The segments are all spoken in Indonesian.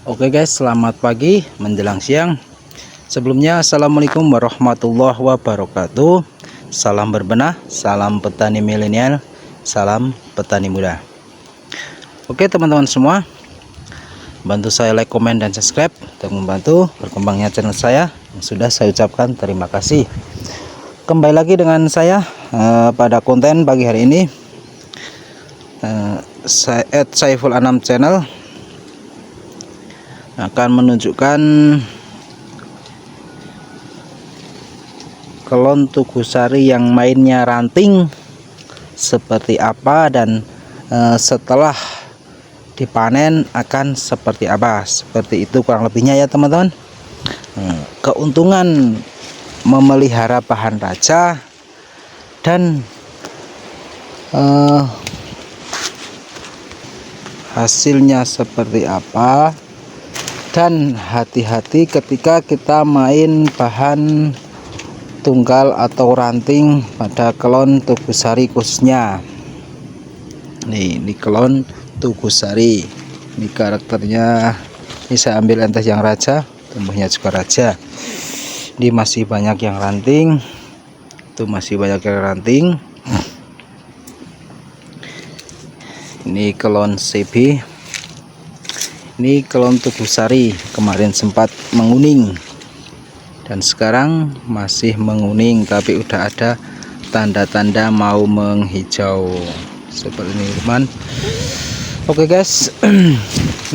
Oke guys, selamat pagi menjelang siang. Sebelumnya assalamualaikum warahmatullahi wabarakatuh. Salam berbenah, salam petani milenial, salam petani muda. Oke teman-teman semua, bantu saya like, komen, dan subscribe untuk membantu berkembangnya channel saya. Yang sudah saya ucapkan terima kasih. Kembali lagi dengan saya pada konten pagi hari ini. Saya Saiful Anam Channel akan menunjukkan kelon tugusari yang mainnya ranting seperti apa, dan setelah dipanen akan seperti apa. Seperti itu kurang lebihnya ya teman-teman. Keuntungan memelihara bahan raja dan hasilnya seperti apa, dan hati-hati ketika kita main bahan tunggal atau ranting pada kelon tugusari khususnya. Ini kelon tugusari, ini karakternya. Ini saya ambil entes yang raja, tumbuhnya juga raja. Ini masih banyak yang ranting, itu masih banyak yang ranting. Ini kelon CB, ini kelon tugusari, kemarin sempat menguning dan sekarang masih menguning, tapi udah ada tanda-tanda mau menghijau seperti ini teman. Oke guys,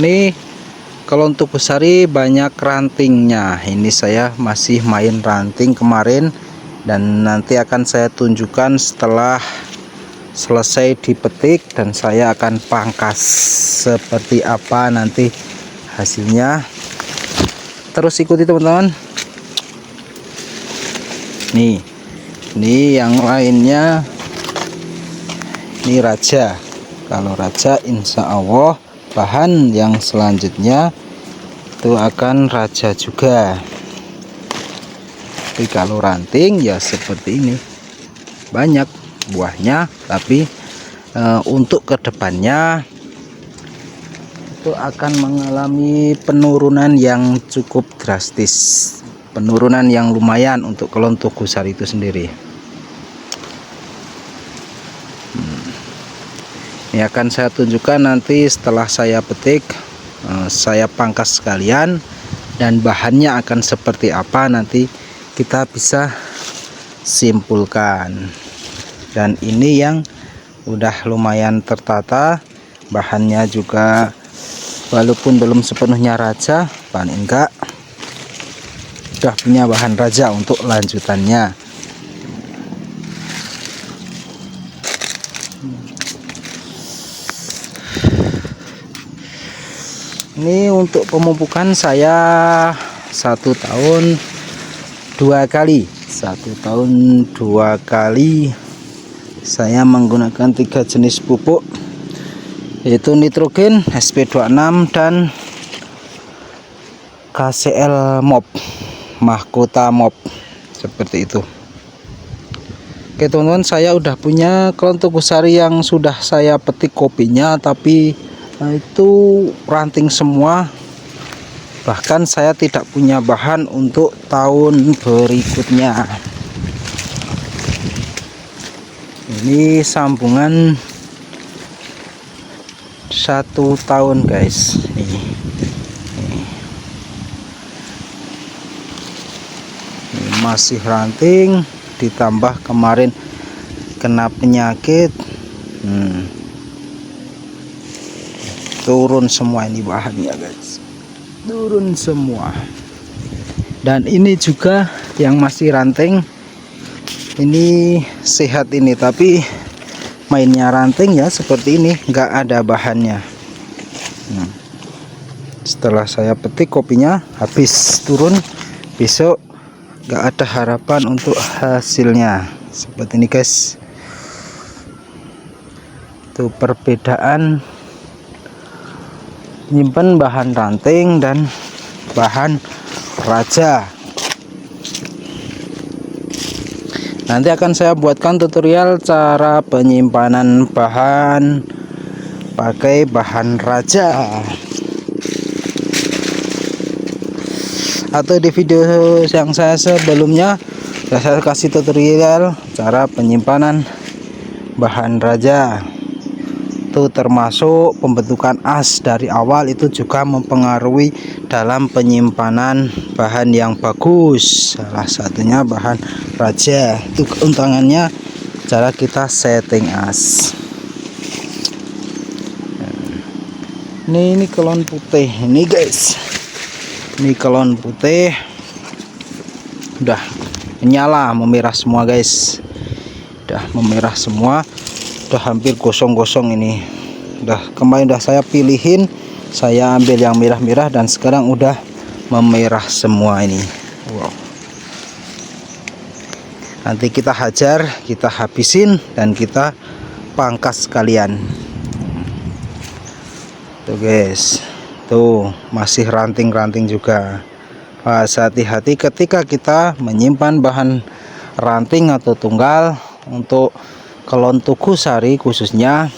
ini kelon tugusari banyak rantingnya. Ini saya masih main ranting kemarin, dan nanti akan saya tunjukkan setelah selesai dipetik, dan saya akan pangkas seperti apa nanti hasilnya. Terus ikuti teman-teman. Ini yang lainnya, ini raja. Kalau raja insya Allah bahan yang selanjutnya itu akan raja juga. Tapi kalau ranting ya seperti ini, banyak buahnya, tapi untuk kedepannya itu akan mengalami penurunan yang cukup drastis, penurunan yang lumayan untuk kelon tugusari itu sendiri. Ini akan saya tunjukkan nanti setelah saya petik, saya pangkas sekalian, dan bahannya akan seperti apa nanti kita bisa simpulkan. Dan ini yang udah lumayan tertata, bahannya juga walaupun belum sepenuhnya raja, paling enggak udah punya bahan raja untuk lanjutannya. Ini untuk pemupukan saya 1 tahun 2 kali, 1 tahun 2 kali. Saya menggunakan 3 jenis pupuk, yaitu nitrogen, SP26, dan KCL MOP, mahkota MOP, seperti itu. Oke teman-teman, saya udah punya kelon tugusari yang sudah saya petik kopinya, tapi itu ranting semua. Bahkan saya tidak punya bahan untuk tahun berikutnya. Ini sambungan 1 tahun guys. Ini masih ranting, ditambah kemarin kena penyakit, turun semua ini bahannya guys, turun semua. Dan ini juga yang masih ranting, ini sehat ini, tapi mainnya ranting ya seperti ini, enggak ada bahannya. Setelah saya petik kopinya habis turun, besok enggak ada harapan untuk hasilnya. Seperti ini guys, itu perbedaan nyimpen bahan ranting dan bahan raja. Nanti akan saya buatkan tutorial cara penyimpanan bahan pakai bahan raja. atau di video yang saya sebelumnya saya kasih tutorial cara penyimpanan bahan raja. Itu termasuk pembentukan as dari awal, itu juga mempengaruhi dalam penyimpanan bahan yang bagus. Salah satunya bahan raja. Itu keuntungannya cara kita setting as. Ini kelon putih ini guys. Ini kelon putih udah menyala, memerah semua guys. Udah memerah semua, udah hampir gosong-gosong ini. Kemarin udah saya pilihin, saya ambil yang merah-merah dan sekarang udah memerah semua ini. Wow. Nanti kita hajar, kita habisin dan kita pangkas sekalian. Tuh guys, tuh masih ranting-ranting juga. Hati-hati ketika kita menyimpan bahan ranting atau tunggal. Untuk kelon tugu sari khususnya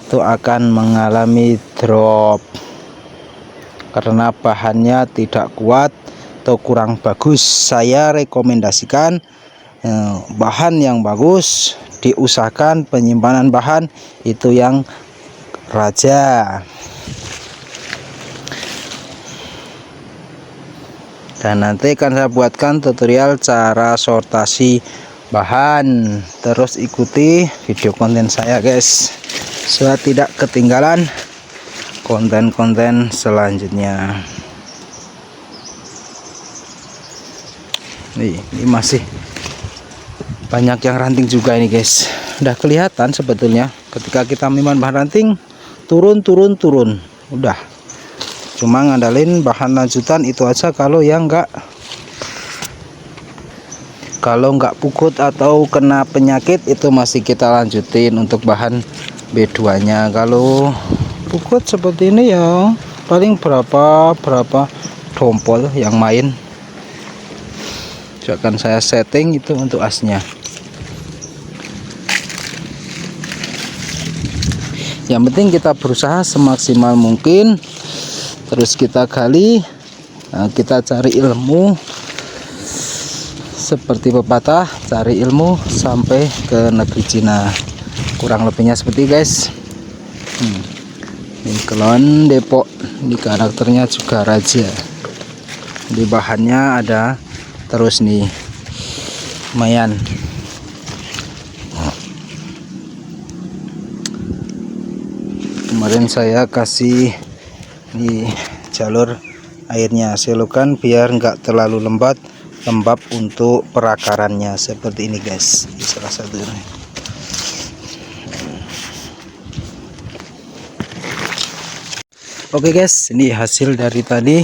itu akan mengalami drop karena bahannya tidak kuat atau kurang bagus. Saya rekomendasikan bahan yang bagus, diusahakan penyimpanan bahan itu yang raja. Dan nanti akan saya buatkan tutorial cara sortasi bahan. Terus ikuti video konten saya guys, supaya tidak ketinggalan konten-konten selanjutnya. Ini masih banyak yang ranting juga ini guys. Udah kelihatan sebetulnya ketika kita menyimpan bahan ranting, turun. Udah cuma ngandalin bahan lanjutan itu aja. Kalau nggak pukut atau kena penyakit itu masih kita lanjutin untuk bahan B2 nya. Kalau pukut seperti ini ya paling berapa dompol yang main. Akan saya setting itu untuk asnya. Yang penting kita berusaha semaksimal mungkin, terus kita gali, kita cari ilmu. Seperti pepatah, cari ilmu sampai ke negeri Cina, kurang lebihnya seperti guys. Ini kelon Depok, ini karakternya juga raja. Di bahannya ada terus nih, lumayan. Kemarin saya kasih di jalur airnya, selokan biar enggak terlalu lembab untuk perakarannya seperti ini guys. Ini salah satunya. Oke guys, ini hasil dari tadi.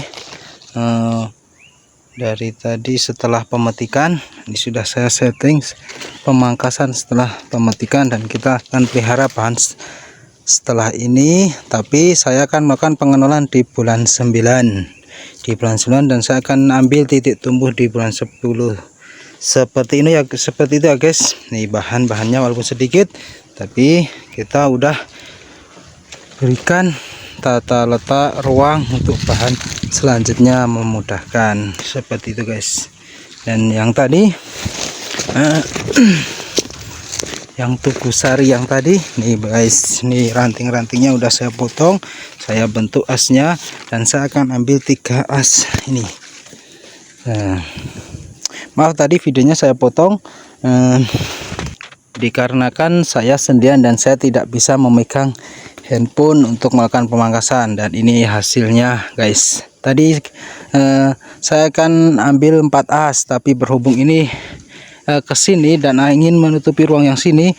Setelah pemetikan, ini sudah saya setting pemangkasan setelah pemetikan, dan kita akan pelihara bahan setelah ini. Tapi saya akan melakukan pengenalan di bulan 9, dan saya akan ambil titik tumbuh di bulan 10 seperti ini ya, seperti itu ya guys. Nih bahan-bahannya walaupun sedikit, tapi kita udah berikan tata letak ruang untuk bahan selanjutnya, memudahkan seperti itu guys. Dan yang tadi yang tugu sari yang tadi nih guys, nih ranting-rantingnya udah saya potong, saya bentuk asnya, dan saya akan ambil 3 as ini. Maaf tadi videonya saya potong dikarenakan saya sendirian dan saya tidak bisa memegang handphone untuk melakukan pemangkasan. Dan ini hasilnya guys. Tadi saya akan ambil 4 as, tapi berhubung ini ke sini dan ingin menutupi ruang yang sini,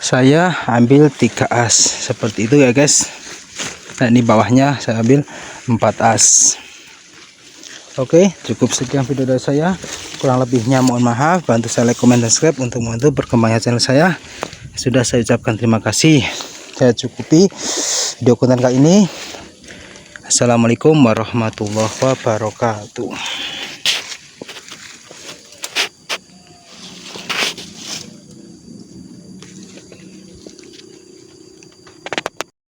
saya ambil 3 as seperti itu ya guys. Nah ini bawahnya saya ambil 4 as. Oke, cukup sekian video dari saya. Kurang lebihnya mohon maaf. Bantu saya like, comment, dan subscribe untuk membantu perkembangan channel saya. Sudah saya ucapkan terima kasih. Saya cukupi video konten kali ini. Assalamualaikum warahmatullahi wabarakatuh.